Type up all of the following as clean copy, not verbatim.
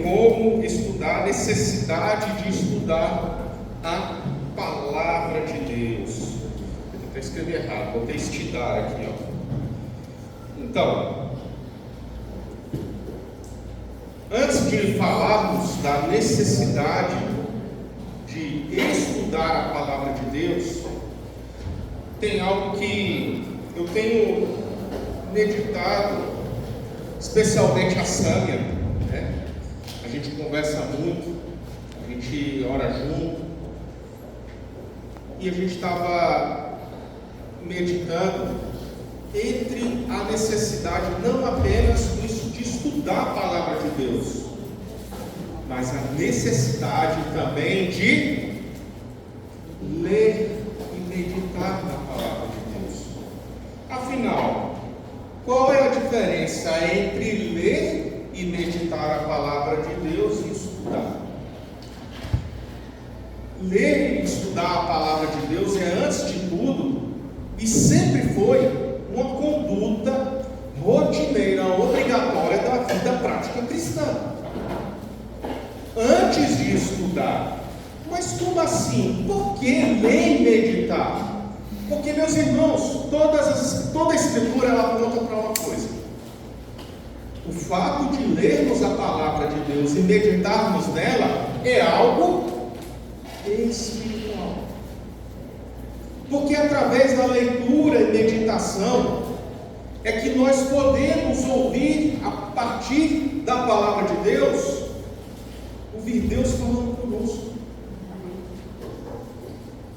como estudar, a necessidade de estudar a palavra de Deus. Eu até escrevi errado, botei estudar aqui, ó. Então, antes de falarmos da necessidade de estudar a palavra de Deus, tem algo que eu tenho meditado, especialmente a Sâmia, né? A gente conversa muito, a gente ora junto, e a gente estava meditando entre a necessidade não apenas de estudar a palavra de Deus, mas a necessidade também de ler e meditar na palavra de Deus. Afinal, qual é a diferença entre ler e meditar a palavra de Deus e estudar? Ler e estudar a palavra de Deus é, antes de tudo, e sempre foi, uma conduta rotineira, obrigatória da vida prática cristã. Antes de estudar. Mas como assim? Por que ler e meditar? Porque, meus irmãos, toda a Escritura ela aponta para uma coisa: o fato de lermos a palavra de Deus e meditarmos nela é algo espiritual. Porque através da leitura e meditação é que nós podemos ouvir, a partir da palavra de Deus, ouvir Deus falando conosco.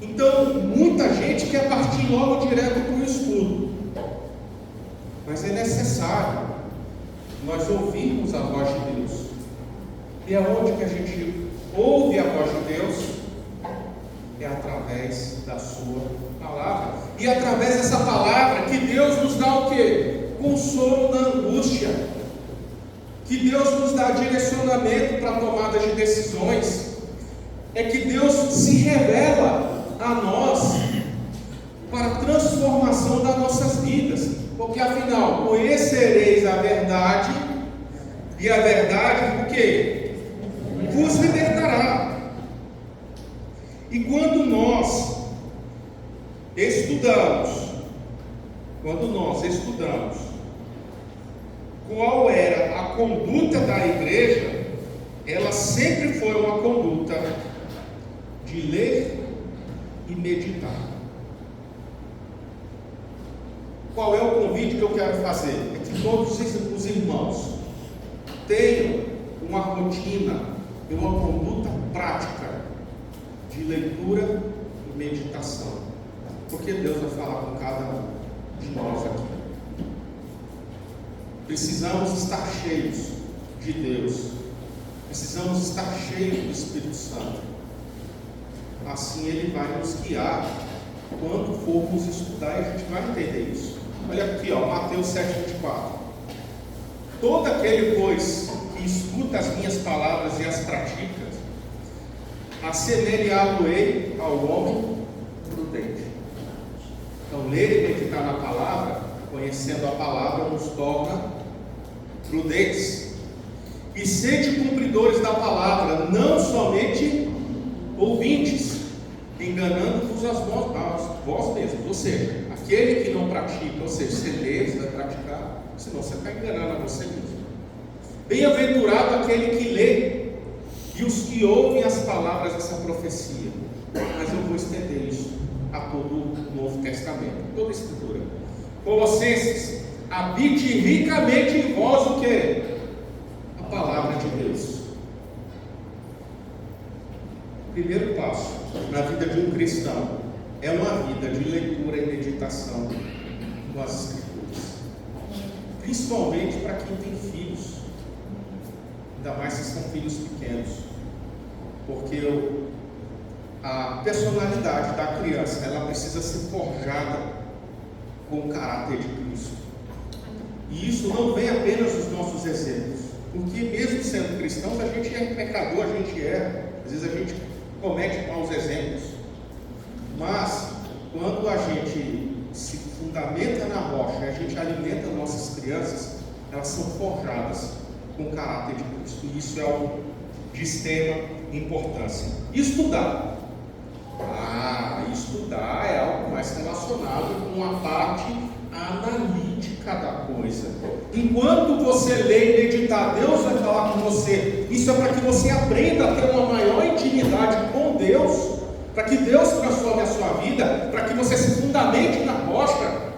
Então, muita gente quer partir logo direto para o estudo, mas é necessário nós ouvirmos a voz de Deus. E aonde que a gente ouve a voz de Deus? É através da sua palavra. E através dessa palavra que Deus nos dá o quê? Consolo na angústia. Que Deus nos dá direcionamento para a tomada de decisões. É que Deus se revela a nós para a transformação das nossas vidas. Porque afinal, conhecereis a verdade, e a verdade, o quê? Vos libertará. E quando nós estudamos, qual era a conduta da igreja, ela sempre foi uma conduta de ler e meditar. Qual é o convite que eu quero fazer? É que todos os irmãos tenham uma rotina e uma conduta prática de leitura e meditação, porque Deus vai falar com cada um de nós aqui. Precisamos estar cheios de Deus, precisamos estar cheios do Espírito Santo. Assim Ele vai nos guiar quando formos estudar, e a gente vai entender isso. Olha aqui, ó, Mateus 7,24. Todo aquele, pois, que escuta as minhas palavras e as pratica, assemelhá-lo-ei ao homem prudente. Então, ler e meditar na palavra, conhecendo a palavra, nos torna prudentes. E sede cumpridores da palavra, não somente ouvintes, enganando-vos a vós mesmos. Ou seja, aquele que não pratica, ou seja, você lê, você vai praticar, senão você está enganando a você mesmo. Bem-aventurado aquele que lê e os que ouvem as palavras dessa profecia. Mas eu vou estender isso a todo o Novo Testamento, toda a Escritura. Colossenses, habite ricamente em vós o que? A palavra de Deus. Primeiro passo na vida de um cristão é uma vida de leitura e meditação com as Escrituras, principalmente para quem tem filhos, ainda mais se são filhos pequenos, porque a personalidade da criança ela precisa ser forjada com o caráter de Cristo. E isso não vem apenas dos nossos exemplos, porque mesmo sendo cristãos, a gente é pecador, a gente erra, às vezes a gente comete maus exemplos, mas quando a gente se fundamenta na rocha, a gente alimenta nossas crianças, elas são forjadas com o caráter de Cristo. E isso é algo de extrema importância. Estudar. Estudar é algo mais relacionado com a parte analítica da coisa. Enquanto você lê e meditar, Deus vai falar com você. Isso é para que você aprenda a ter uma maior intimidade com Deus, para que Deus transforme a sua vida, para que você se fundamente na rocha.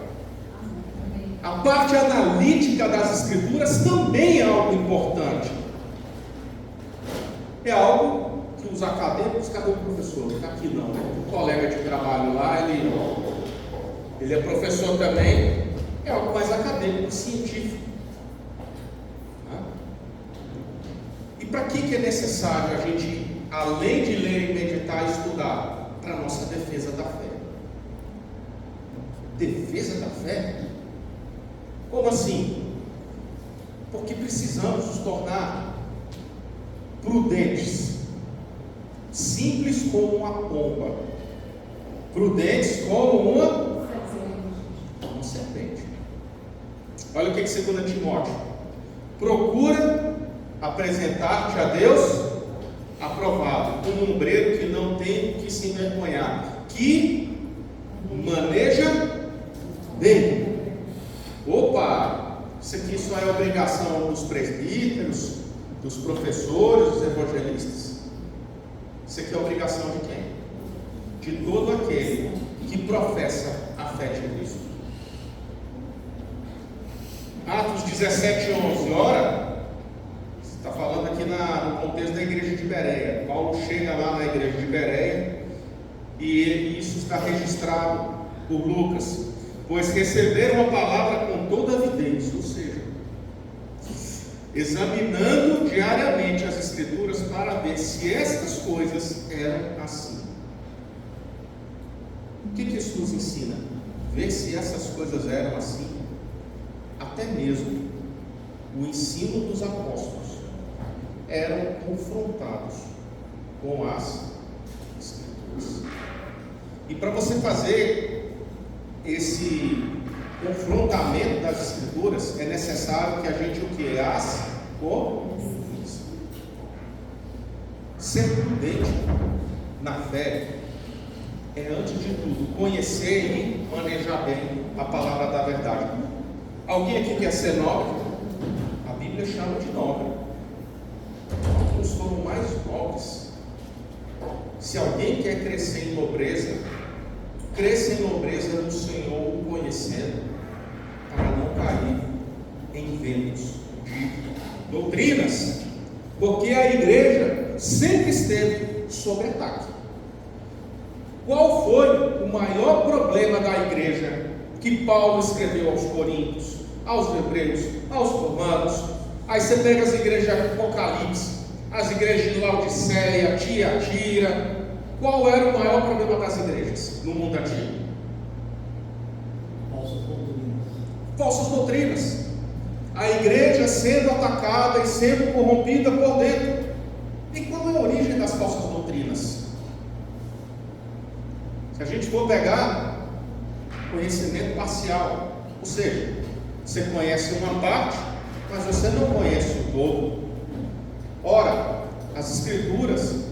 A parte analítica das Escrituras também é algo importante. É algo que os acadêmicos, cadê o professor? Está aqui não, né? Um colega de trabalho lá, ele é professor também, é algo mais acadêmico, científico. E para que é necessário a gente, além de ler, meditar e estudar? Para a nossa defesa da fé. Defesa da fé? Como assim? Porque precisamos nos tornar prudentes, simples como uma pomba, prudentes como uma serpente. Olha o que 2 Timóteo: procura apresentar-te a Deus aprovado, como um obreiro que não tem que se envergonhar, que maneja bem. Opa! Isso aqui só é obrigação dos presbíteros, dos professores, dos evangelistas. Isso aqui é obrigação de quem? De todo aquele que professa a fé de Cristo. Atos 17:11. Ora, está falando aqui no contexto da igreja de Bereia. Paulo chega lá na igreja de Bereia e isso está registrado por Lucas. Pois receberam a palavra com toda avidez, ou seja, examinando diariamente as Escrituras para ver se estas coisas eram assim. O que isso nos ensina? Ver se essas coisas eram assim. Até mesmo o ensino dos apóstolos eram confrontados com as Escrituras. E para você fazer esse confrontamento das Escrituras, é necessário que a gente o que? As conheça. Ser prudente na fé é, antes de tudo, conhecer e manejar bem a palavra da verdade. Alguém aqui quer ser nobre? A Bíblia chama de nobre. Alguns foram mais nobres. Se alguém quer crescer em nobreza, cresça em nobreza no Senhor, o conhecendo, para não cair em ventos de doutrinas, porque a igreja sempre esteve sob ataque. Qual foi o maior problema da igreja que Paulo escreveu aos Coríntios, aos Hebreus, aos Romanos? Aí você pega as igrejas de Apocalipse, as igrejas de Laodiceia, Tiatira. Qual era o maior problema das igrejas no mundo antigo? Falsas doutrinas. A igreja sendo atacada e sendo corrompida por dentro. E qual é a origem das falsas doutrinas? Se a gente for pegar conhecimento parcial, ou seja, você conhece uma parte, mas você não conhece o todo. Ora, as Escrituras,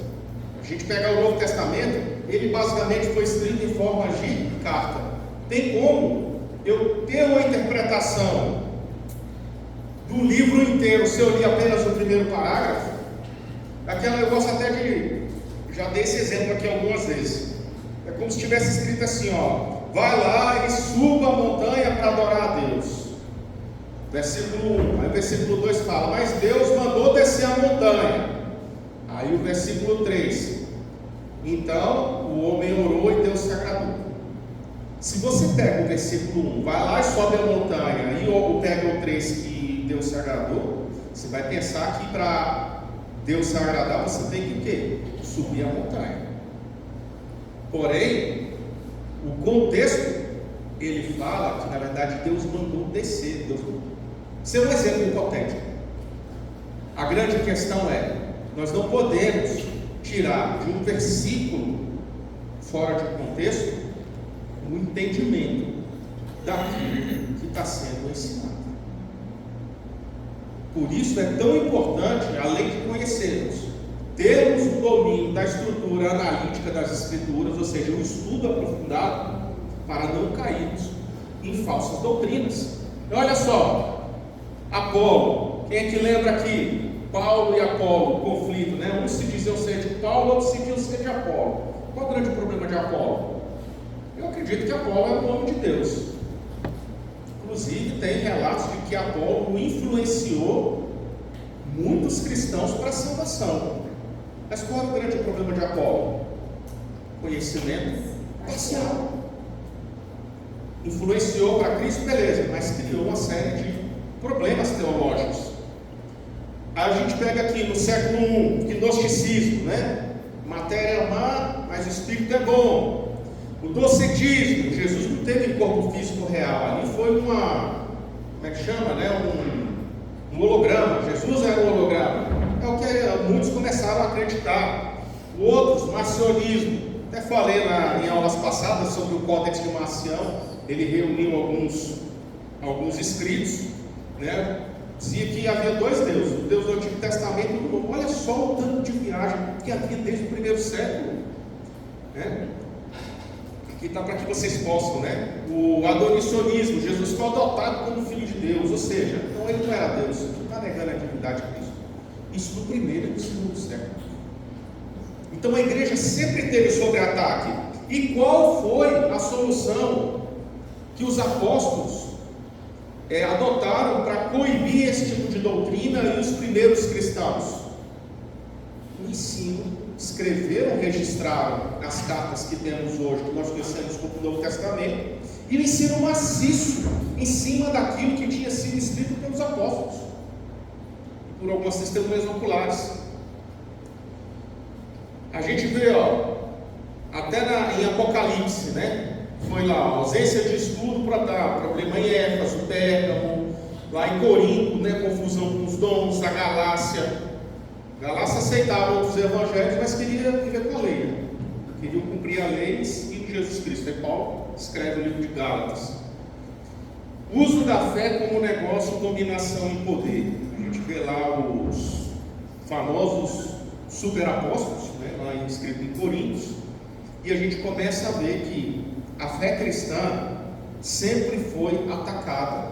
a gente pegar o Novo Testamento, ele basicamente foi escrito em forma de carta. Tem como eu ter uma interpretação do livro inteiro se eu li apenas o primeiro parágrafo? Eu gosto até de, já dei esse exemplo aqui algumas vezes. É como se tivesse escrito assim, ó: vai lá e suba a montanha para adorar a Deus. Versículo 1, aí o versículo 2 fala: mas Deus mandou descer a montanha. Aí o versículo 3: então o homem orou e Deus se agradou. Se você pega o versículo 1, vai lá e sobe a montanha, e pega o 3 que Deus se agradou, você vai pensar que para Deus se agradar você tem que o quê? Subir a montanha. Porém, o contexto, ele fala que na verdade Deus mandou descer. Isso é um exemplo hipotético. A grande questão é: nós não podemos tirar de um versículo fora de contexto o entendimento daquilo que está sendo ensinado. Por isso é tão importante, além de conhecermos, termos o domínio da estrutura analítica das Escrituras, ou seja, o estudo aprofundado, para não cairmos em falsas doutrinas. Olha só, Apolo, quem é que lembra aqui? Paulo e Apolo, conflito, né? Uns se diziam ser de Paulo, outros se diziam ser de Apolo. Qual o grande problema de Apolo? Eu acredito que Apolo é o nome de Deus. Inclusive tem relatos de que Apolo influenciou muitos cristãos para a salvação. Mas qual é o grande problema de Apolo? Conhecimento parcial. Influenciou para Cristo, beleza, mas criou uma série de problemas teológicos. Aí a gente pega aqui no século I, gnosticismo, né? Matéria é má, mas o espírito é bom. O docetismo, Jesus não teve corpo físico real, ali foi uma, como é que chama, né? Um holograma. Jesus era um holograma. É o que muitos começaram a acreditar. Outros, marcionismo. Até falei em aulas passadas sobre o Códex de Marcião. Ele reuniu alguns escritos, né? Dizia que havia dois deuses, o Deus do Antigo Testamento e do Novo. Olha só o tanto de viagem que havia desde o primeiro século, né? Aqui está para que vocês possam, né? O adonicionismo, Jesus foi adotado como filho de Deus, ou seja, então ele não era Deus, não está negando a divindade de Cristo. Isso no primeiro e no segundo século. Então a igreja sempre teve sobre ataque. E qual foi a solução que os apóstolos adotaram para coibir esse tipo de doutrina e os primeiros cristãos? O ensino, escreveram, registraram as cartas que temos hoje, que nós conhecemos como o Novo Testamento, e o ensino maciço em cima daquilo que tinha sido escrito pelos apóstolos, por algumas testemunhas oculares. A gente vê, até em Apocalipse, né? Foi lá, ausência de estudo para dar problema em Éfeso, Pérgamo, lá em Corinto, né? Confusão com os dons da Galácia. Galácia aceitava outros evangelhos, mas queria viver com a lei, né? Queriam cumprir a lei e Jesus Cristo. E Paulo escreve o livro de Gálatas. Uso da fé como negócio, dominação e poder. A gente vê lá os famosos superapóstolos, né? Lá escrito em Coríntios, e a gente começa a ver que a fé cristã sempre foi atacada,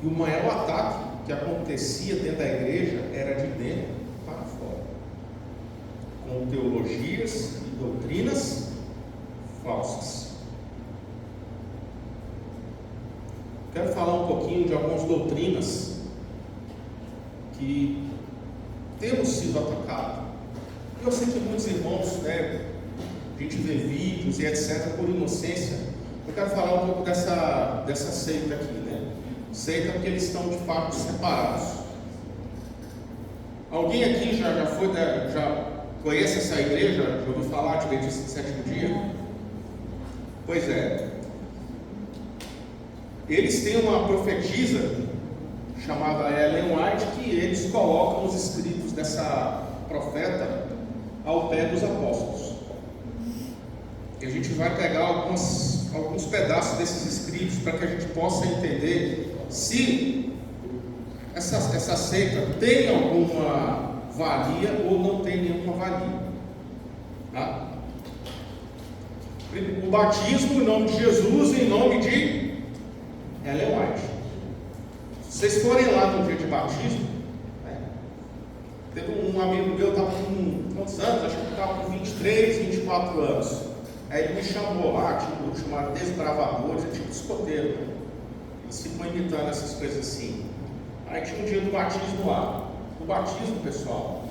e o maior ataque que acontecia dentro da igreja era de dentro para fora, com teologias e doutrinas falsas. Quero falar um pouquinho de algumas doutrinas que temos sido atacados. Eu sei que muitos irmãos, né, a gente vê vídeos e etc. por inocência. Eu quero falar um pouco dessa seita aqui, né? Seita porque eles estão de fato separados. Alguém aqui já conhece essa igreja? Já ouviu falar de Adventista do Sétimo Dia? Pois é. Eles têm uma profetisa chamada Ellen White, que eles colocam os escritos dessa profeta ao pé dos apóstolos. E a gente vai pegar alguns pedaços desses escritos para que a gente possa entender se essa seita tem alguma valia ou não tem nenhuma valia. Tá? O batismo em nome de Jesus e em nome de Ellen White. Se vocês forem lá no dia de batismo, né? Teve um amigo meu, estava com quantos anos? Acho que estava com 23, 24 anos. Aí ele me chamou lá, tinha um grupo chamado Desbravadores, é tipo escoteiro, né? Eles ficam imitando essas coisas assim. Aí tinha um dia do batismo lá. O batismo, pessoal,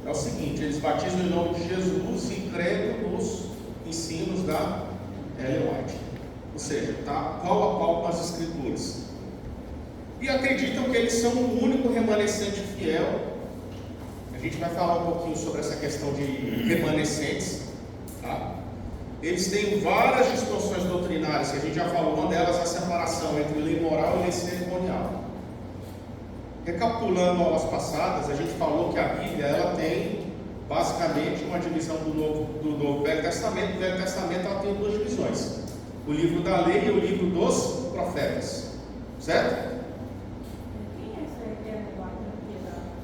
é o seguinte: eles batizam em nome de Jesus e creem nos ensinos da Ellen White. Ou seja, está pau a pau com as Escrituras. E acreditam que eles são o único remanescente fiel. A gente vai falar um pouquinho sobre essa questão de remanescentes, tá? Eles têm várias distorções doutrinárias, que a gente já falou. Uma delas é a separação entre lei moral e lei cerimonial. Recapitulando aulas passadas, a gente falou que a Bíblia ela tem basicamente uma divisão do Velho Testamento. O Velho Testamento ela tem duas divisões: o livro da lei e o livro dos profetas, certo?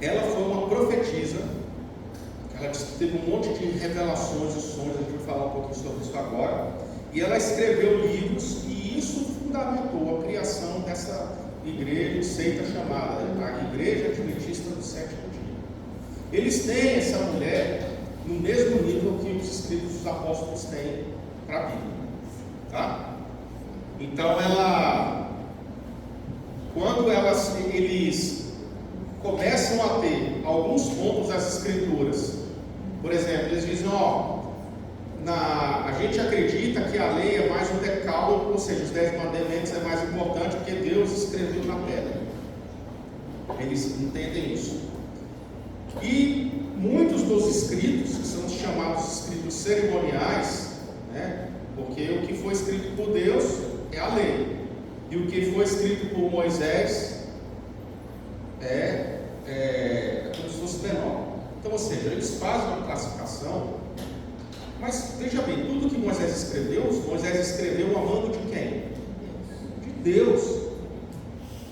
ela foi uma profetisa. Ela disse que teve um monte de revelações e sonhos, a gente vai falar um pouquinho sobre isso agora. E ela escreveu livros, e isso fundamentou a criação dessa igreja, seita chamada a Igreja Adventista do Sétimo Dia. Eles têm essa mulher no mesmo nível que os escritos dos apóstolos têm para a Bíblia. Tá? Então quando eles começam a ter alguns pontos das escrituras, por exemplo, eles dizem, a gente acredita que a lei é mais um decálogo, ou seja, os 10 mandamentos é mais importante porque Deus escreveu na pedra. Eles entendem isso. E muitos dos escritos, que são chamados escritos cerimoniais, né? Porque o que foi escrito por Deus é a lei, e o que foi escrito por Moisés é como se fosse menor. Então, ou seja, eles fazem uma classificação, mas veja bem, tudo que Moisés escreveu amando de quem? De Deus.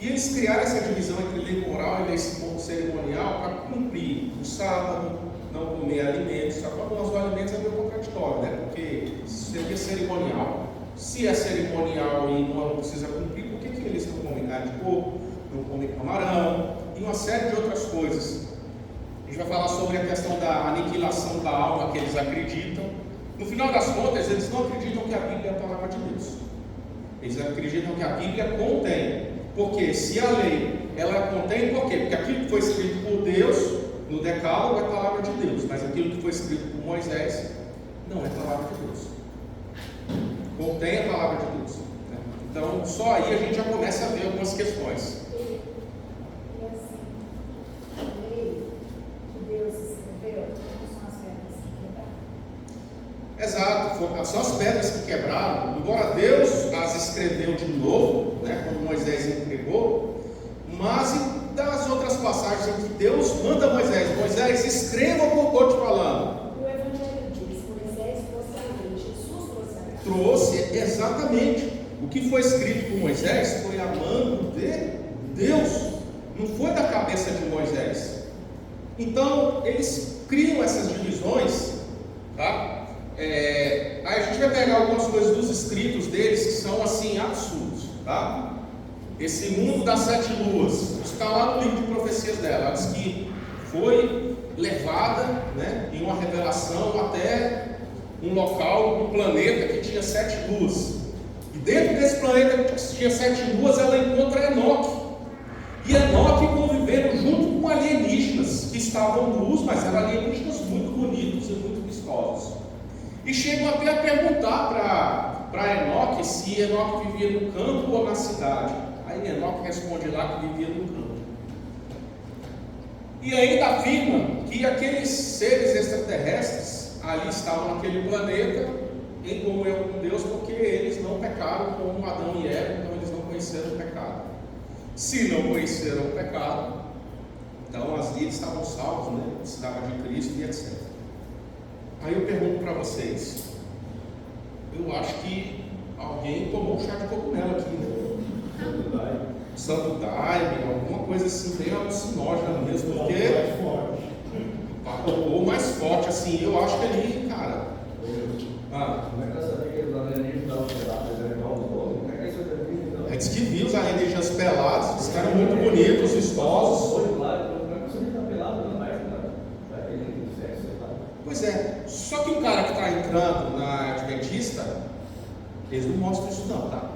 E eles criaram essa divisão entre lei moral e lei cerimonial para cumprir o sábado, não comer alimentos. Só que alguns alimentos é meio contraditório, né? Porque seria cerimonial. Se é cerimonial e não precisa cumprir, por que eles não comem carne de porco, não comem camarão e uma série de outras coisas? A gente vai falar sobre a questão da aniquilação da alma que eles acreditam. No final das contas, eles não acreditam que a Bíblia é a palavra de Deus. Eles acreditam que a Bíblia contém. Porque se a lei, ela contém, por quê? Porque aquilo que foi escrito por Deus, no decálogo, é a palavra de Deus. Mas aquilo que foi escrito por Moisés, não é a palavra de Deus. Contém a palavra de Deus. Né? Então, só aí a gente já começa a ver algumas questões. Exato, são as pedras que quebraram, embora Deus as escreveu de novo, né, quando Moisés entregou, mas das outras passagens em que Deus manda Moisés, escreva o que eu estou te falando. O Evangelho diz, Moisés trouxe a lei, Jesus trouxe a lei. Trouxe, exatamente. O que foi escrito por Moisés foi a mão de Deus, não foi da cabeça de Moisés. Então, eles criam essas divisões, tá? Aí a gente vai pegar algumas coisas dos escritos deles que são assim absurdos, tá? Esse mundo das 7 luas está lá no livro de profecias dela. Ela diz que foi levada, né, em uma revelação até um local, um planeta que tinha 7 luas. E dentro desse planeta que tinha 7 luas, ela encontra Enoque. E Enoque conviveram junto com alienígenas que estavam nus, mas eram alienígenas muito bonitos e muito vistosos. E chegam até a perguntar para Enoque se Enoque vivia no campo ou na cidade. Aí Enoque responde lá que vivia no campo. E ainda afirma que aqueles seres extraterrestres ali estavam naquele planeta em comunhão com Deus, porque eles não pecaram como Adão e Eva, então eles não conheceram o pecado. Se não conheceram o pecado, então eles estavam salvos, né? Precisavam de Cristo e etc. Aí eu pergunto para vocês, eu acho que alguém tomou um chá de cogumelo aqui, né? Santo Daime, alguma coisa assim, bem alucinógena mesmo, porque ou mais forte, assim, eu acho que ali, cara. Como é que eu sabia que os alienígenas estavam pelados, eram igual aos outros? Como é que isso é visto? É, diz que viu os alienígenas pelados, diz que eram muito bonitos, vistosos. Pois é, só que o cara que está entrando na Adventista, eles não mostram isso não, tá?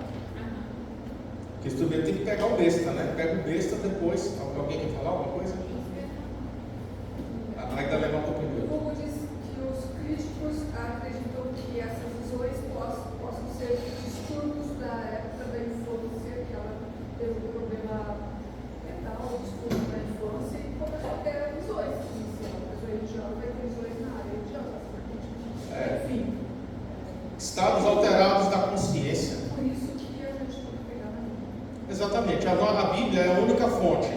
Porque isso também tem que pegar o besta, né? Pega o besta depois. Alguém quer falar alguma coisa? A Magda levantou primeiro. Como diz que os críticos acreditam que essas visões possam ser distúrbios da época da infância, que ela teve um problema mental, distúrbio da infância, e começou a ter visões. A pessoa religiosa vai ter visões na área religiosa. Enfim. Estados alterados da consciência. Por isso que a gente tem que pegar na Bíblia. Exatamente, a Bíblia é a única fonte.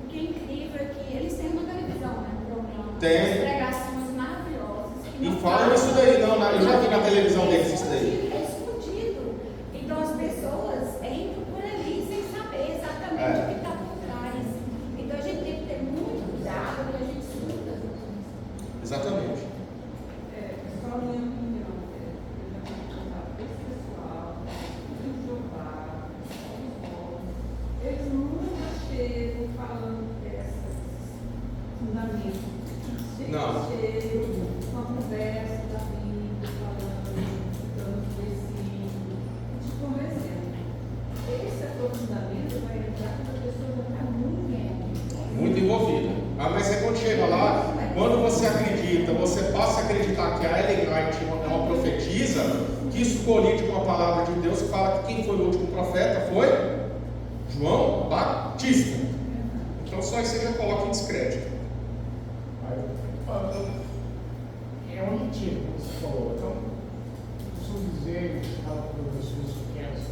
O que é incrível é que eles têm uma televisão, né? Um programa. Tem. Pregações maravilhosas. E falam isso daí, não, eu já vi na televisão deles isso daí. É escondido. Então as pessoas entram por ali sem saber exatamente o que está por trás. Exatamente. Só a minha opinião, eu já fui contato com esse pessoal, do Jeová, eles nunca chegam falando desses fundamentos. Não. Chegam com a conversa da Bíblia, falando, dando versículos, te convencendo. Esse aprofundamento vai entrar quando a pessoa vai estar Muito envolvida. Mas é quando chega lá, quando você acredita, você passa a acreditar que a Ellen White é uma profetisa, que isso colide com a palavra de Deus, que fala que quem foi o último profeta foi João Batista. Então só isso você já coloca em descrédito. É um retiro, como você falou. Então, eu costumo dizer, falo para os meus filhos pequenos,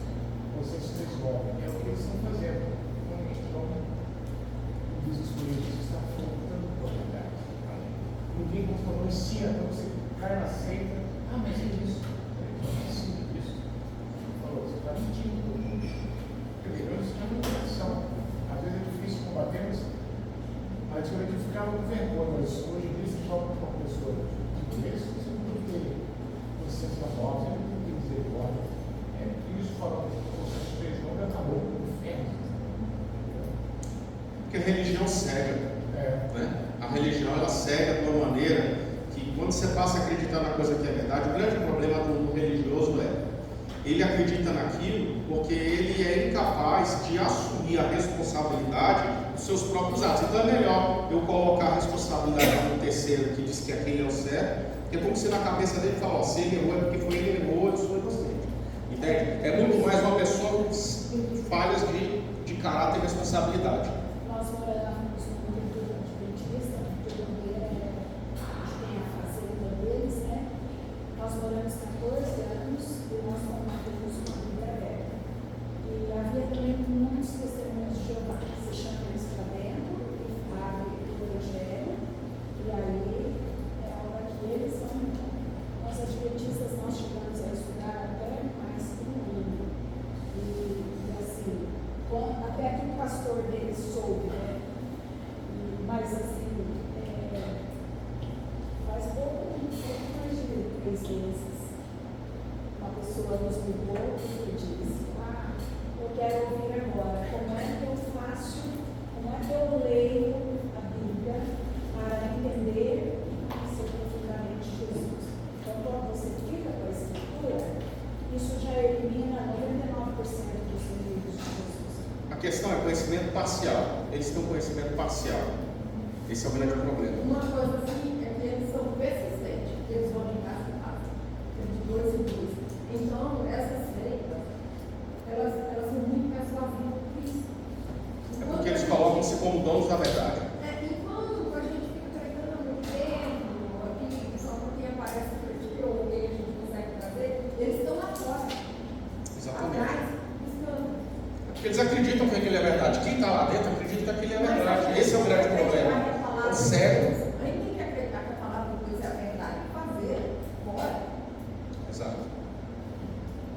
vocês se desenvolvem. É o que eles estão fazendo. Então, o business político está voltando para a verdade. Ninguém influencia, então você cai na seita. Ah, mas é isso. É isso. Falou, você está mentindo todo mundo. Entendeu? Isso é uma coração. Às vezes é difícil combater, mas antigamente eu ficava com vergonha, mas hoje em dia você joga com uma pessoa de isso, você não tem licença nova, você não tem misericórdia. Isso falando que você fez, não acabou com o inferno. Porque a religião cega. Né? A religião ela cega de uma maneira que quando você passa a acreditar na coisa que é verdade, o grande problema do religioso ele acredita naquilo porque ele é incapaz de assumir a responsabilidade dos seus próprios atos. Então é melhor eu colocar a responsabilidade no terceiro que diz que aquele é o certo, porque é como se na cabeça dele fala, se ele errou é porque foi ele que errou, eu sou inocente. Entende? É muito mais uma pessoa com falhas de caráter e responsabilidade. Nós moramos no mundo adventista, porque a gente tem a fazenda deles, né? Nós moramos 14 anos e nós trabalhamos com a Bíblia aberta. E havia também muitos testemunhos de Jeová, que se chamam eles para dentro, e abrem o Evangelho, e aí é a hora que eles são. Nós adventistas, nós chegamos a estudar até mais que um ano. E assim, até que o pastor deles soube, né? Mas assim, faz pouco mais de 3 meses, uma pessoa nos ligou e disse, eu quero ouvir agora, como é que eu faço, como é que eu leio a Bíblia para entender seu profundamente Jesus. Então, quando você fica com a escritura, isso já elimina 99% dos inimigos de Jesus. A questão é conhecimento parcial. Eles têm um conhecimento parcial. Esse é o grande problema. Uma coisa assim é que eles são persistentes, eles vão de casa em casa, de 2 em 2. Então, essas seitas, elas são muito mais vazias do que isso. É porque eles colocam-se como donos da verdade. Enquanto a gente fica pregando no templo, aqui, só porque aparece por aqui, ou alguém a gente consegue trazer, eles estão lá fora. Exatamente. Atrás, buscando. Porque eles acreditam que aquilo é verdade. Quem está lá dentro acredita que aquilo é verdade. Esse é o grande problema. É sério. A gente tem que acreditar que a palavra de Deus é a verdade e fazer. Bora. Exato.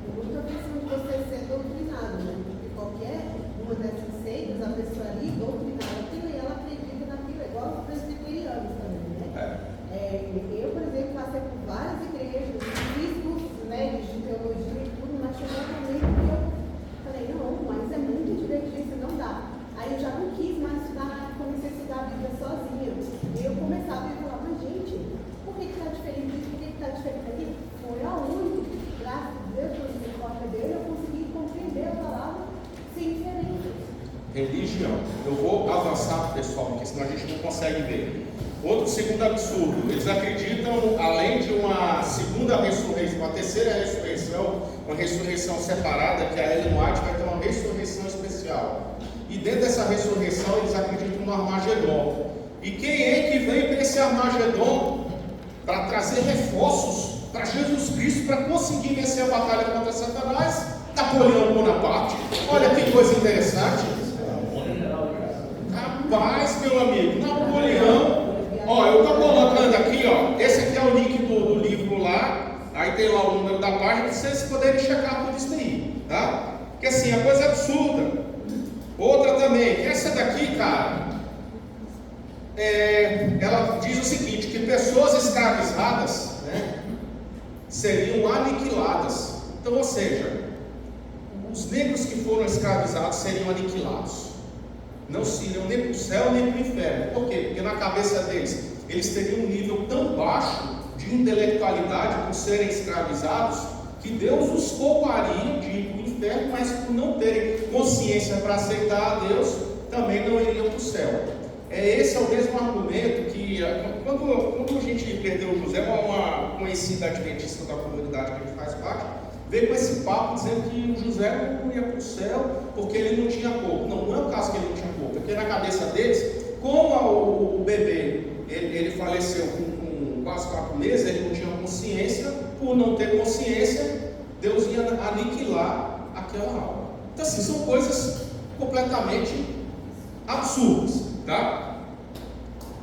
É muita questão de você ser doutrinado, né? Porque qualquer uma dessas seitas, a pessoa ali doutrinada aquilo e ela acredita naquilo, igual os presbiterianos também, né? Eu, por exemplo, passei por várias igrejas, fiz cursos, né, de teologia e tudo, mas chegou um momento que eu falei, não, mas é muito divertido, não dá. Aí eu já não quis mais estudar, comecei a estudar a Bíblia sozinha. E eu começava a falar, mas gente, por que está diferente disso? Por que está diferente daquilo? Foi aonde, graças a Deus, por misericórdia dele, eu consegui compreender a palavra sem diferença. Religião. Eu vou avançar, pessoal, porque senão a gente não consegue ver. Outro segundo absurdo. Eles acreditam, além de uma segunda ressurreição, uma terceira ressurreição, uma ressurreição separada, que a Ellen White vai ter uma ressurreição especial. E dentro dessa ressurreição eles acreditam no Armagedon. E quem é que vem para esse Armagedon para trazer reforços para Jesus Cristo, para conseguir vencer a batalha contra Satanás? Napoleão Bonaparte. Olha que coisa interessante. Rapaz, meu amigo, Napoleão. Ó, eu estou colocando aqui, ó. Esse aqui é o link do livro lá. Aí tem lá o número da página para vocês poderem checar tudo isso aí, tá? Porque assim, a coisa é absurda. Outra também, essa daqui, cara, ela diz o seguinte, que pessoas escravizadas, né, seriam aniquiladas. Então, ou seja, os negros que foram escravizados seriam aniquilados. Não se iriam nem para o céu nem para o inferno. Por quê? Porque na cabeça deles, eles teriam um nível tão baixo de intelectualidade por serem escravizados, que Deus os pouparia de ir para o inferno, mas por não terem consciência para aceitar a Deus, também não iriam para o céu. Esse é o mesmo argumento que, quando a gente perdeu o José, uma conhecida adventista da comunidade que a gente faz parte, veio com esse papo dizendo que o José não ia para o céu porque ele não tinha corpo. Não é o caso que ele não tinha corpo, porque na cabeça deles, como o bebê ele faleceu com quase 4 meses, ele não tinha consciência. Por não ter consciência, Deus ia aniquilar aquela alma. Então, assim, são coisas completamente absurdas, tá?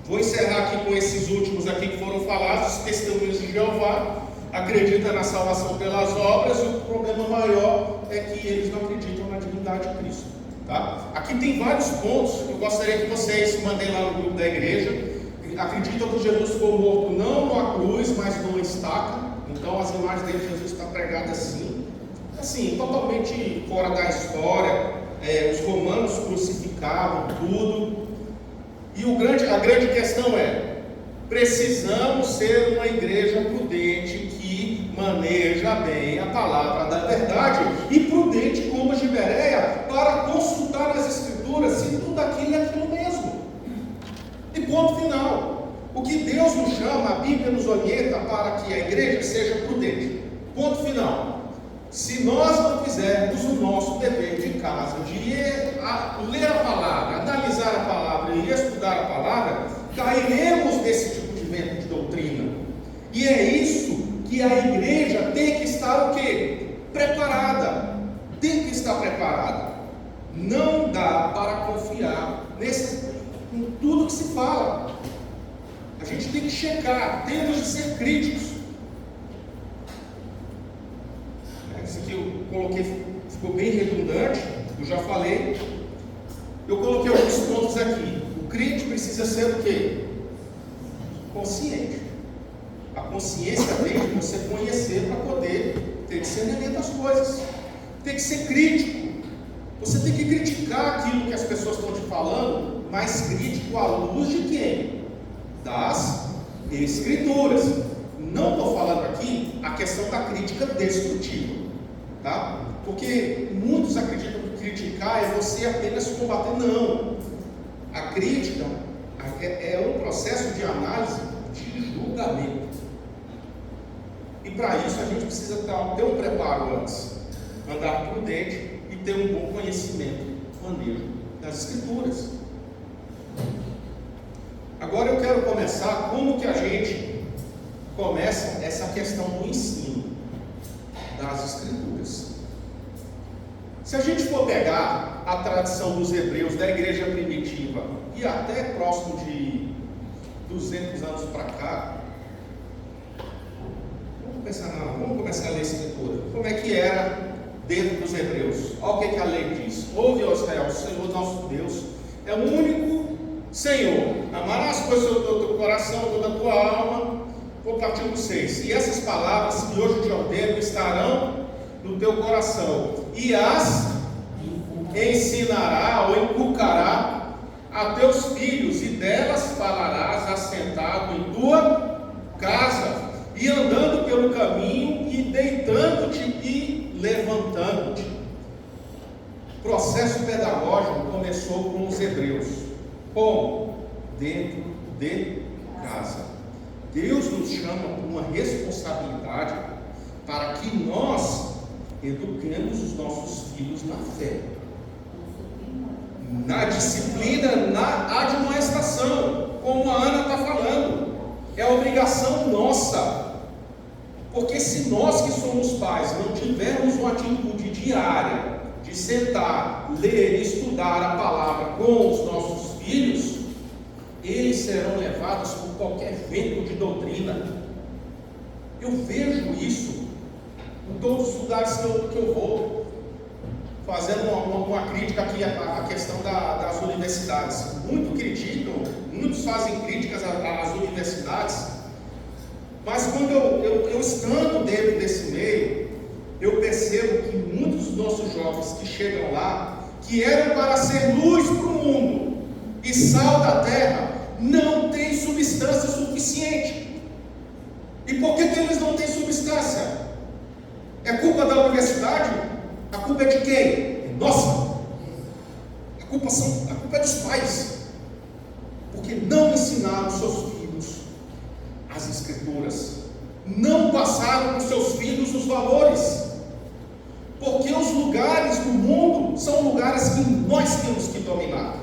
Vou encerrar aqui com esses últimos aqui que foram falados. Os testemunhos de Jeová acreditam na salvação pelas obras, e o problema maior é que eles não acreditam na divindade de Cristo, tá? Aqui tem vários pontos que eu gostaria que vocês mandem lá no grupo da igreja. Acreditam que Jesus foi morto não numa cruz, mas numa estaca. Então as imagens dele, Jesus está pregado assim, totalmente fora da história. Os romanos crucificavam tudo. E a grande questão é: precisamos ser uma igreja prudente que maneja bem a palavra da verdade, e prudente como a de Bereia, para consultar as escrituras se tudo aquilo é aquilo mesmo. E ponto final. O que Deus nos chama, a Bíblia nos orienta para que a igreja seja prudente. Ponto final. Se nós não fizermos o nosso dever de casa, de ler a palavra, analisar a palavra e estudar a palavra, cairemos nesse tipo de vento de doutrina. E é isso que a igreja tem que estar o quê? Preparada. Tem que estar preparada. Não dá para confiar em tudo que se fala. A gente tem que checar, temos de ser críticos. Isso aqui eu coloquei, ficou bem redundante, eu já falei. Eu coloquei alguns pontos aqui. O crente precisa ser o quê? Consciente. A consciência vem de você conhecer para poder ter discernimento das coisas. Tem que ser crítico. Você tem que criticar aquilo que as pessoas estão te falando, mas crítico à luz de quem? Das Escrituras. Não estou falando aqui a questão da crítica destrutiva, tá? Porque muitos acreditam que criticar é você apenas combater. Não. A crítica é um processo de análise, de julgamento. E para isso a gente precisa ter um preparo antes, andar prudente e ter um bom conhecimento, manejo das Escrituras. Agora eu quero começar como que a gente começa essa questão do ensino das Escrituras. Se a gente for pegar a tradição dos hebreus, da igreja primitiva, e até próximo de 200 anos para cá, vamos começar a ler a Escritura. Como é que era dentro dos hebreus? Olha o que a lei diz. Ouve, ó Israel, o Senhor nosso Deus é o único Senhor. Amarás, pois, todo teu coração, toda a tua alma. Vou partir do 6. E essas palavras que hoje te ordeno estarão no teu coração, e as ensinará ou inculcará a teus filhos, e delas falarás assentado em tua casa, e andando pelo caminho, e deitando-te e levantando-te. O processo pedagógico começou com os hebreus. Como? Dentro de casa. Deus nos chama por uma responsabilidade para que nós eduquemos os nossos filhos na fé, na disciplina, na admoestação, como a Ana está falando. É obrigação nossa, porque se nós que somos pais não tivermos uma atitude diária de sentar, ler e estudar a palavra com os nossos filhos, eles serão levados por qualquer vento de doutrina. Eu vejo isso em todos os lugares que eu vou, fazendo uma crítica aqui à questão das universidades. Muitos muitos fazem críticas às universidades, mas quando eu estando dentro desse meio, eu percebo que muitos dos nossos jovens que chegam lá, que eram para ser luz para o mundo e sal da terra, não têm substância suficiente. E por que eles não têm substância? É culpa da universidade? A culpa é de quem? É nossa. A culpa é dos pais, porque não ensinaram seus filhos as escrituras, não passaram para os seus filhos os valores, porque os lugares do mundo são lugares que nós temos que dominar,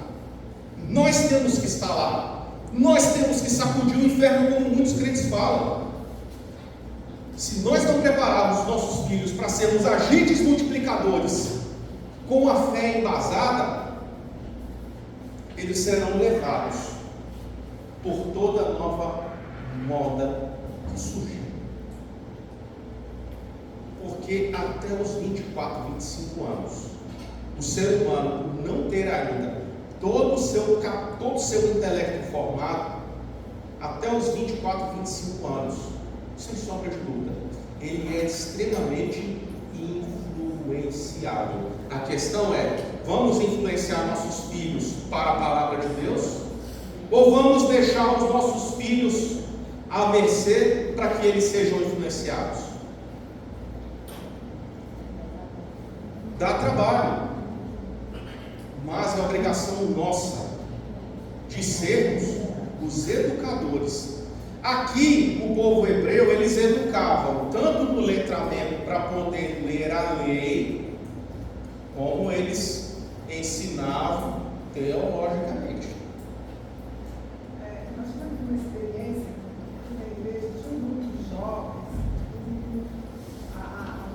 nós temos que estar lá, nós temos que sacudir o inferno, como muitos crentes falam. Se nós não prepararmos nossos filhos para sermos agentes multiplicadores com a fé embasada, eles serão levados por toda nova moda que surge. Porque até os 24, 25 anos, o ser humano não ter ainda todo o seu intelecto formado, até os 24, 25 anos, sem sombra de dúvida, ele é extremamente influenciável. A questão é, vamos influenciar nossos filhos para a palavra de Deus? Ou vamos deixar os nossos filhos à mercê para que eles sejam influenciados? Dá trabalho, mas é obrigação nossa de sermos os educadores. Aqui, o povo hebreu, eles educavam tanto no letramento para poder ler a lei, como eles ensinavam teologicamente. Nós tivemos uma experiência na igreja, tinha um grupo de jovens, a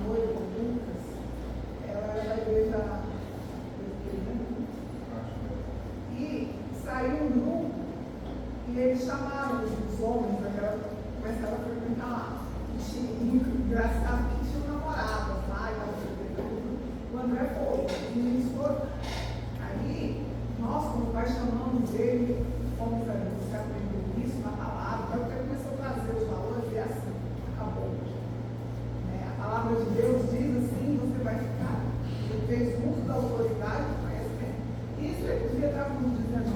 noiva Lucas, ela era da igreja e saiu um grupo e eles chamaram os homens para começaram a frequentar lá. Engraçado que tinha um namorado lá, o André foi, e eles foram. Aí, nós, como pai, chamamos ele, fomos ali, você aprendeu isso na palavra, porque começou a trazer os valores e assim, acabou. A palavra de Deus diz assim, você vai ficar. Ele fez uso da autoridade, conhecimento. Isso ele podia estar com 19,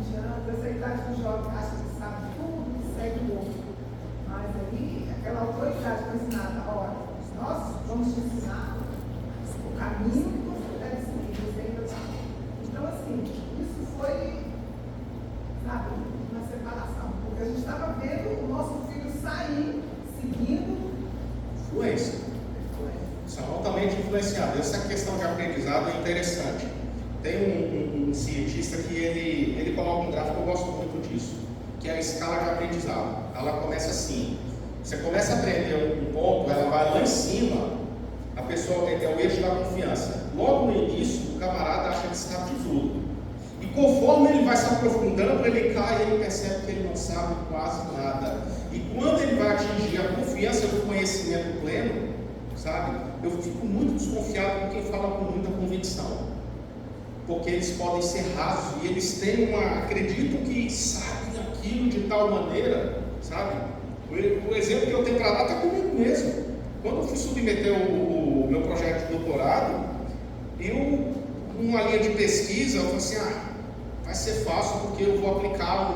20 anos, essa idade que o jovem acha que sabe tudo, que segue o outro. Mas aí, aquela autoridade foi ensinada, olha, nós vamos te ensinar o caminho que você deve seguir, você ainda está. Então, assim, isso foi, sabe, uma separação, porque a gente estava vendo o nosso filho sair, seguindo Influência. São altamente influenciados. Essa questão de aprendizado é interessante. Tem um cientista que ele coloca um gráfico, eu gosto muito disso, que é a escala de aprendizado. Ela começa assim, você começa a aprender um ponto, ela vai lá em cima, a pessoa é o eixo da confiança. Logo no início, o camarada acha que sabe de tudo. E conforme ele vai se aprofundando, ele cai e ele percebe que ele não sabe quase nada. E quando ele vai atingir a confiança do conhecimento pleno, sabe, eu fico muito desconfiado com quem fala com muita convicção. Porque eles podem ser rasos e eles têm acreditam que sabem aquilo de tal maneira, sabe? O exemplo que eu tenho para dar está comigo mesmo. Quando eu fui submeter o meu projeto de doutorado, numa linha de pesquisa, eu falei assim, vai ser fácil porque eu vou aplicar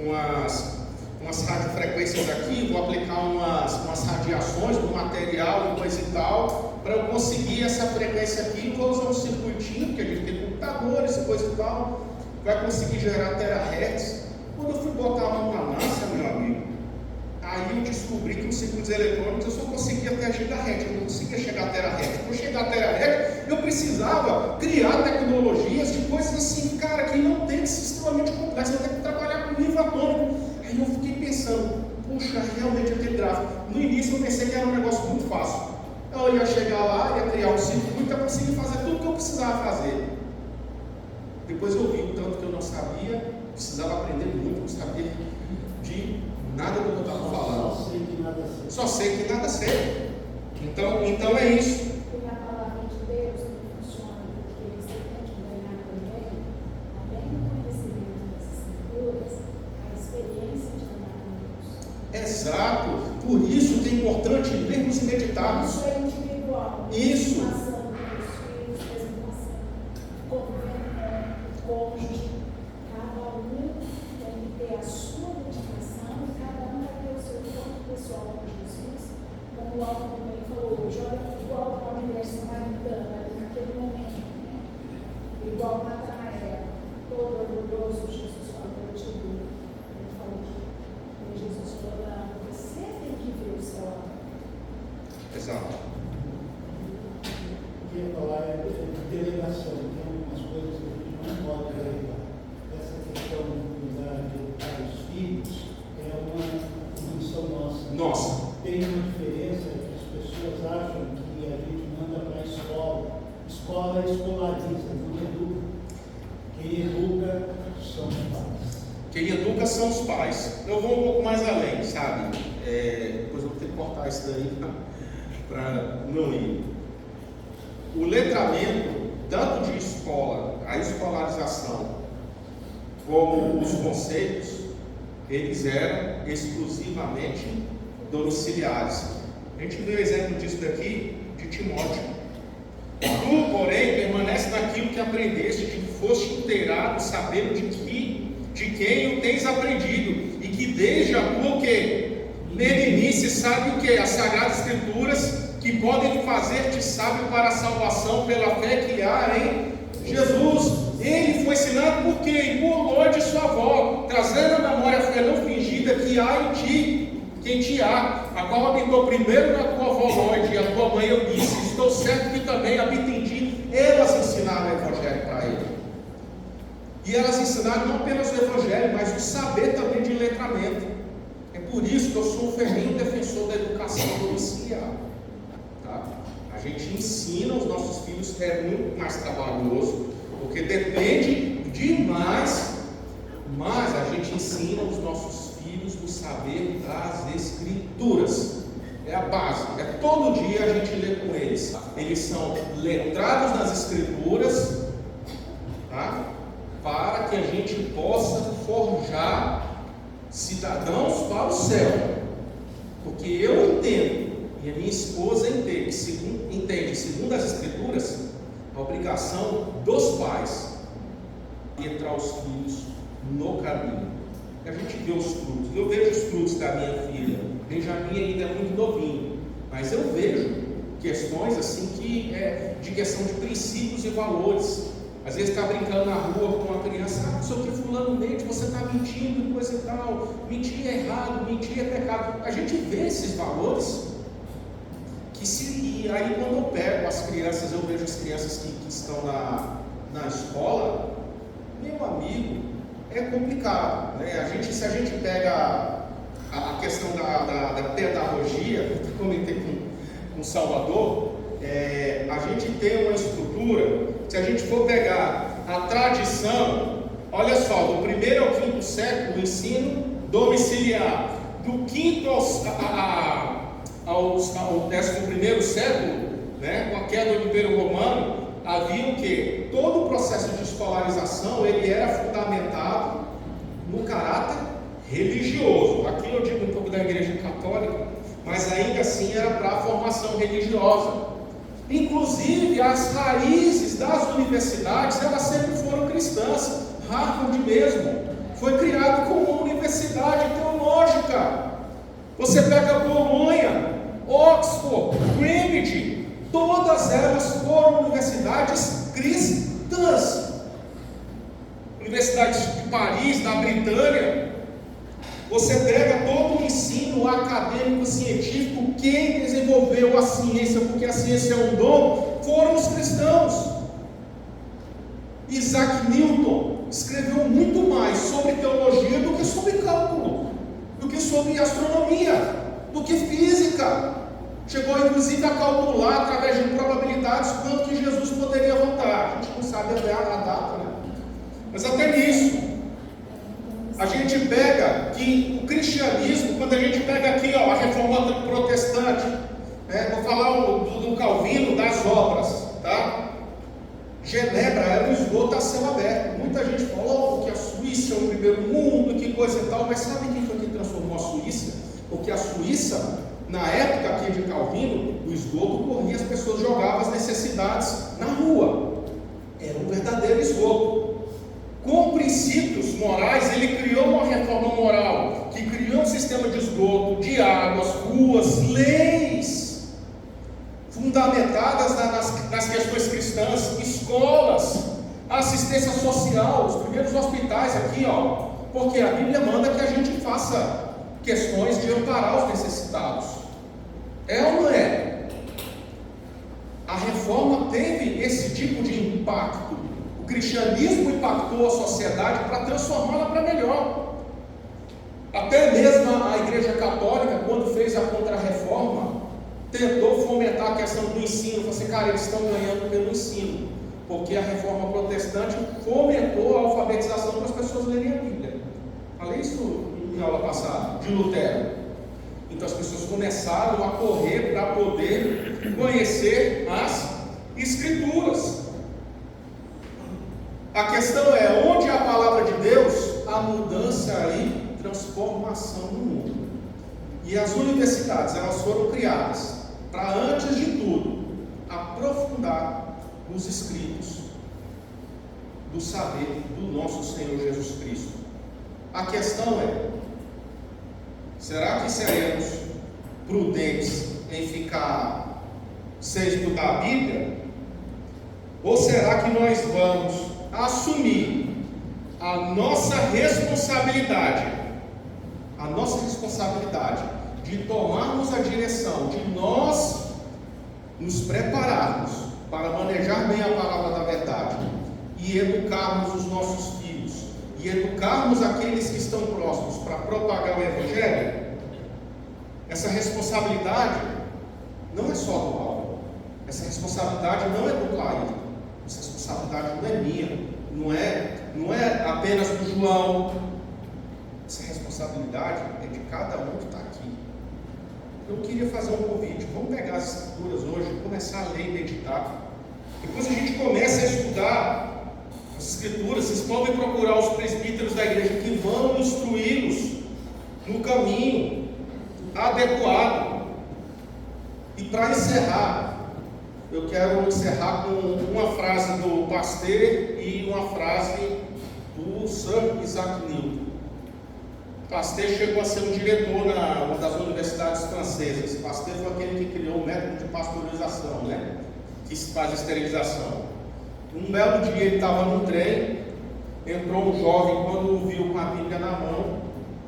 umas radiofrequências aqui, vou aplicar umas radiações no material e coisa e tal, para eu conseguir essa frequência aqui, vou usar um circuitinho, porque a gente tem computadores e coisa e tal, vai conseguir gerar terahertz. Quando eu fui botar a mão na massa, meu amigo, aí eu descobri que nos circuitos eletrônicos eu só conseguia até gigahertz, eu não conseguia chegar a terahertz. Para chegar a terahertz, eu precisava criar tecnologias de coisas assim, cara, que não tem que ser extremamente complexo, eu tenho que trabalhar com nível atômico. Aí eu fiquei pensando, puxa, realmente aquele gráfico. No início eu pensei que era um negócio muito fácil. Eu ia chegar lá, ia criar um circuito, ia conseguir fazer tudo o que eu precisava fazer. Depois eu vi o tanto que eu não sabia, precisava aprender muito, não sabia de nada do que eu estava falando. Só sei que nada sei. Então é isso. Porque a palavra de Deus não funciona, porque você tem que ganhar também no conhecimento desse Exato. Por isso que é importante lermos e meditarmos. Isso é individual. Isso. Passando pelos filhos, mesmo passando. Cônjuge. Cada um tem que ter a sua dedicação e cada um vai ter o seu encontro pessoal com Jesus. Como o Alto também falou, hoje, olha, igual a mulher samaritana, naquele momento, né? Igual Natanael, todo orgulhoso, Jesus falou, eu te vi. Ele falou, e Jesus falou, não, você tem que ver o seu amor. Exato. Eu queria falar de delegação, tem algumas coisas que a gente não pode delegar. Essa questão de educar os filhos é uma função nossa. Nossa. Tem uma diferença que as pessoas acham que a gente manda para a escola. Escola escolariza, não educa. Quem educa são os pais. Quem educa são os pais. Eu vou um pouco mais além, sabe? Depois eu vou ter que cortar isso daí para não ir. O letramento, tanto de escola, a escolarização, como os conceitos, eles eram exclusivamente domiciliares. A gente vê o exemplo disso daqui de Timóteo. Tu, porém, permanece naquilo que aprendeste, de que foste inteirado, sabendo de quem o tens aprendido, e que desde a tua o quê? Meninice sabe o quê? As Sagradas Escrituras, que podem fazer-te sábio para a salvação pela fé que há em Jesus. Ele foi ensinado por quem? Por Ló de sua avó, trazendo à memória a fé não fingida que há em ti, quem te há, a qual habitou primeiro na tua avó Lóide e a tua mãe Eunice. Estou certo que também habita em ti. Elas ensinaram o Evangelho para ele. E elas ensinaram não apenas o Evangelho, mas o saber também de letramento. É por isso que eu sou um ferrenho defensor da educação domiciliar. Tá? A gente ensina os nossos filhos, é muito mais trabalhoso, porque depende demais, mas a gente ensina os nossos filhos o saber das Escrituras. É a base, é todo dia a gente lê com eles. Eles são letrados nas Escrituras, tá? Para que a gente possa forjar cidadãos para o céu. Porque eu entendo, e a minha esposa entende, segundo as Escrituras, a obrigação dos pais de entrar os filhos no caminho. A gente vê os frutos. Eu vejo os frutos da minha filha. Benjamin ainda é muito novinho, mas eu vejo questões assim de questão de princípios e valores. Às vezes está brincando na rua com uma criança, não sei o que fulano mente, você está mentindo, coisa e tal, mentir é errado, mentir é pecado. A gente vê esses valores, e aí quando eu pego as crianças, eu vejo as crianças que estão na escola, meu amigo, é complicado, né? Se a gente pega a questão da pedagogia, que comentei com Salvador, a gente tem uma estrutura. Se a gente for pegar a tradição, olha só, do 1º ao 5º século, o ensino domiciliar, do 5º ao 11º século, né, com a queda do Império Romano, havia o quê? Todo o processo de escolarização, ele era fundamentado no caráter religioso. Aqui eu digo um pouco da Igreja Católica, mas ainda assim era para a formação religiosa. Inclusive, as raízes das universidades, elas sempre foram cristãs. Harvard mesmo foi criado como uma universidade teológica. Você pega Bolonha, Oxford, Cambridge, todas elas foram universidades cristãs. Universidades de Paris, da Britânia. Você pega todo o ensino acadêmico científico, quem desenvolveu a ciência, porque a ciência é um dom, foram os cristãos. Isaac Newton escreveu muito mais sobre teologia do que sobre cálculo, do que sobre astronomia, do que física. Chegou inclusive a calcular através de probabilidades quanto que Jesus poderia voltar. A gente não sabe até a data, né? Mas até nisso a gente pega que o cristianismo, quando a gente pega aqui, a reforma protestante, vou falar do Calvino, das obras, tá? Genebra era um esgoto a céu aberto. Muita gente falou que a Suíça é o primeiro mundo, que coisa e tal, mas sabe quem foi que transformou a Suíça Porque a Suíça, na época aqui de Calvino, o esgoto corria, as pessoas jogavam as necessidades na rua. Era um verdadeiro esgoto. Com princípios morais, ele criou uma reforma moral, que criou um sistema de esgoto, de águas, ruas, leis, fundamentadas nas questões cristãs, escolas, assistência social, os primeiros hospitais aqui, porque a Bíblia manda que a gente faça questões de amparar os necessitados. É ou não é? A reforma teve esse tipo de impacto. O cristianismo impactou a sociedade para transformá-la para melhor. Até mesmo a Igreja Católica, quando fez a Contra-Reforma, tentou fomentar a questão do ensino. Falou assim, cara, eles estão ganhando pelo ensino, porque a Reforma Protestante fomentou a alfabetização para as pessoas lerem a Bíblia. Falei isso em aula passada, de Lutero. Então as pessoas começaram a correr para poder conhecer as Escrituras. A questão é, onde a palavra de Deus, a mudança e transformação no mundo. E as universidades, elas foram criadas para, antes de tudo, aprofundar nos escritos do saber do nosso Senhor Jesus Cristo. A questão é, será que seremos prudentes em ficar sem estudar a Bíblia? Ou será que nós vamos assumir a nossa responsabilidade de tomarmos a direção, de nós nos prepararmos para manejar bem a palavra da verdade e educarmos os nossos filhos e educarmos aqueles que estão próximos para propagar o Evangelho? Essa responsabilidade não é só do Paulo, essa responsabilidade não é do Clair, essa responsabilidade não é minha, não é apenas do João, essa responsabilidade é de cada um que está aqui. Eu queria fazer um convite, vamos pegar as Escrituras hoje, começar a ler e meditar. Depois a gente começa a estudar as Escrituras. Vocês podem procurar os presbíteros da igreja que vão instruí-los no caminho adequado. E para encerrar, eu quero encerrar com uma frase do Pasteur e uma frase do Sir Isaac Newton. Pasteur chegou a ser um diretor na uma das universidades francesas. Pasteur foi aquele que criou o método de pasteurização, que faz a esterilização. Um belo dia ele estava num trem, entrou um jovem, quando o viu com a Bíblia na mão,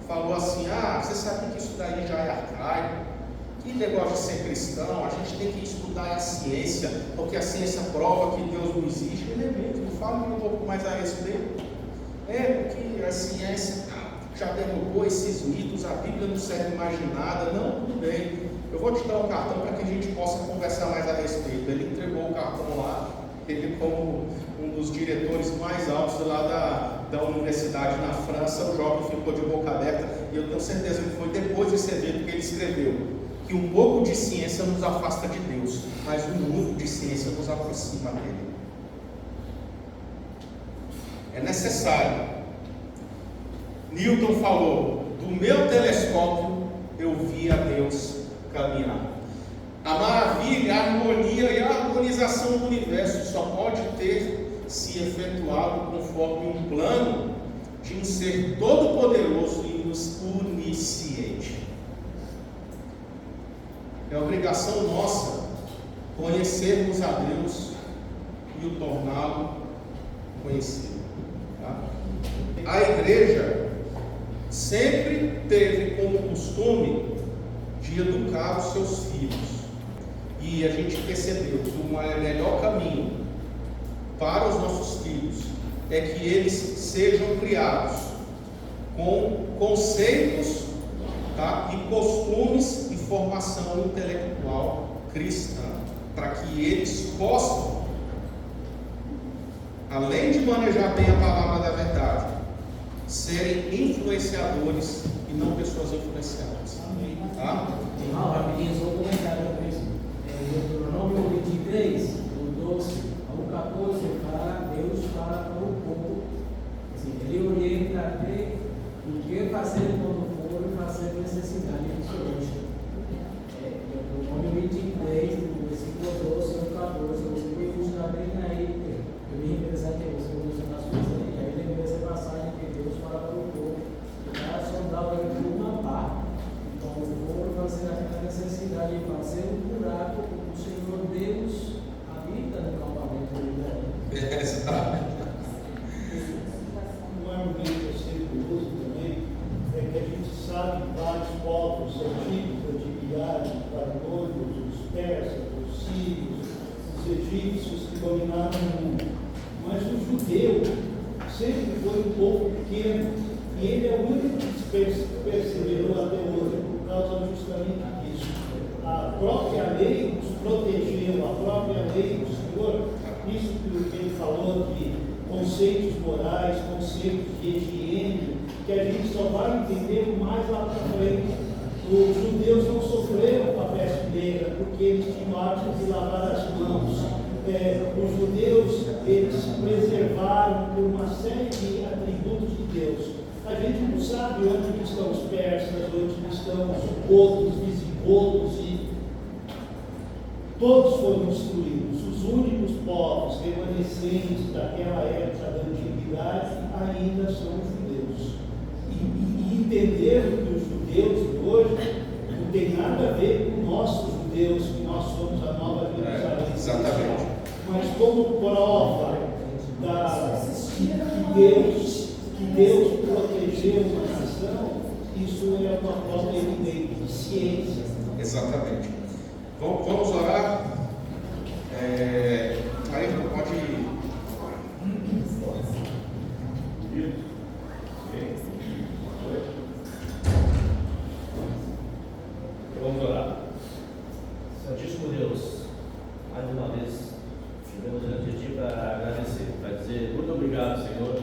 falou assim: você sabe que isso daí já é arcaico, que negócio de ser cristão, a gente tem que estudar a ciência, porque a ciência prova que Deus não existe. Ele é mesmo, fala um pouco mais a respeito. Porque a ciência já derrubou esses mitos, a Bíblia não serve mais de nada. Não, tudo bem, eu vou te dar um cartão para que a gente possa conversar mais a respeito. Ele entregou o cartão lá, ele, como um dos diretores mais altos lá da universidade na França, o jovem ficou de boca aberta, e eu tenho certeza que foi depois desse evento que ele escreveu que um pouco de ciência nos afasta de Deus, mas um muito de ciência nos aproxima dele. É necessário. Newton falou: do meu telescópio eu vi a Deus caminhar. A maravilha, a harmonia e a harmonização do universo só pode ter se efetuado conforme um plano de um ser todo-poderoso e onisciente. É obrigação nossa conhecermos a Deus e o torná-lo conhecido. A igreja sempre teve como costume de educar os seus filhos, e a gente percebeu que o melhor caminho para os nossos filhos é que eles sejam criados com conceitos, e costumes e formação intelectual cristã, para que eles possam, além de manejar bem a palavra da verdade, serem influenciadores e não pessoas influenciadas. Amém. Rapidinho, só um comentário para isso. Deuteronômio 23, do 12 ao 14, Deus fala para o povo. Assim, ele orienta até o que fazer quando for fazer necessidade. egípcios que dominaram o mundo. Mas o judeu sempre foi um povo pequeno, e ele é o único que perseverou até hoje, por causa justamente disso. A própria lei nos protegeu, a própria lei do Senhor, isso que ele falou de conceitos morais, conceitos de higiene, que a gente só vai entender mais lá para frente. Os judeus não sofreram com a peste negra, porque eles tinham hábito de lavar as mãos. Os judeus, eles se preservaram por uma série de atributos de Deus. A gente não sabe onde estão os persas, onde estão os godos, visigodos, e todos foram destruídos. Os únicos povos remanescentes daquela época da antiguidade ainda são os judeus. E entender que os judeus de hoje não tem nada a ver com nossos judeus, que nós somos a nova Jerusalém. Exatamente. Mas como prova que Deus protegeu uma nação, isso é uma prova evidente de ciência. Exatamente. Vamos orar. Aí pode ir. Vamos orar. Santíssimo Deus, mais uma vez, chegamos diante de Ti para agradecer, para dizer muito obrigado, Senhor,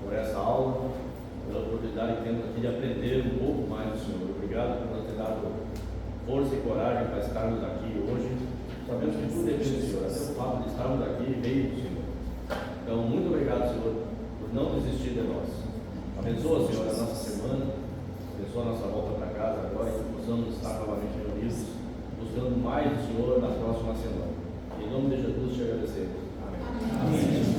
por essa aula, pela oportunidade que temos aqui de aprender um pouco mais do Senhor. Obrigado por nos ter dado força e coragem para estarmos aqui hoje. Sabemos que tudo é do Senhor, até o fato de estarmos aqui veio do Senhor. Então, muito obrigado, Senhor, por não desistir de nós. Abençoa, Senhor, a nossa semana, abençoa a nossa volta para casa agora e que possamos estar novamente reunidos, buscando mais do Senhor na próxima semana. Em nome de Jesus te agradecemos. Amém. Amém.